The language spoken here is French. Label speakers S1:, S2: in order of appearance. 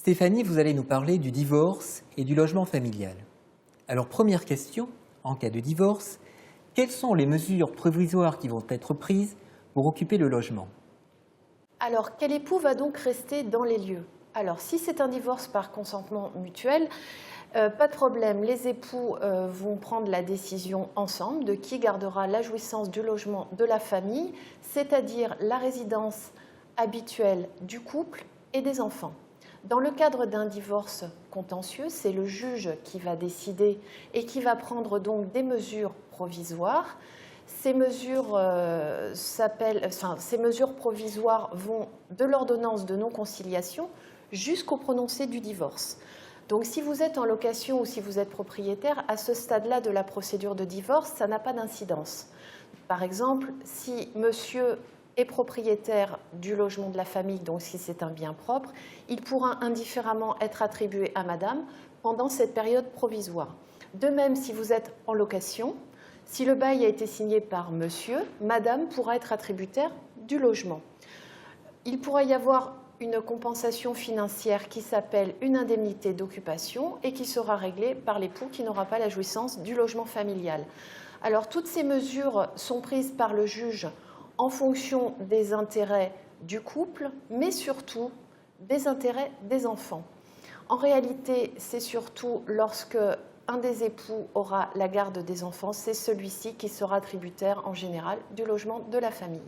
S1: Stéphanie, vous allez nous parler du divorce et du logement familial. Alors, première question, en cas de divorce, quelles sont les mesures provisoires qui vont être prises pour occuper le logement?
S2: Alors, quel époux va donc rester dans les lieux? Alors, si c'est un divorce par consentement mutuel, pas de problème, les époux vont prendre la décision ensemble de qui gardera la jouissance du logement de la famille, c'est-à-dire la résidence habituelle du couple et des enfants. Dans le cadre d'un divorce contentieux, c'est le juge qui va décider et qui va prendre donc des mesures provisoires. Ces mesures, ces mesures provisoires vont de l'ordonnance de non-conciliation jusqu'au prononcé du divorce. Donc si vous êtes en location ou si vous êtes propriétaire, à ce stade-là de la procédure de divorce, ça n'a pas d'incidence. Par exemple, si monsieur est propriétaire du logement de la famille, donc si c'est un bien propre, il pourra indifféremment être attribué à madame pendant cette période provisoire. De même, si vous êtes en location, si le bail a été signé par monsieur, madame pourra être attributaire du logement. Il pourra y avoir une compensation financière qui s'appelle une indemnité d'occupation et qui sera réglée par l'époux qui n'aura pas la jouissance du logement familial. Alors, toutes ces mesures sont prises par le juge en fonction des intérêts du couple, mais surtout des intérêts des enfants. En réalité, c'est surtout lorsque un des époux aura la garde des enfants, c'est celui-ci qui sera tributaire en général du logement de la famille.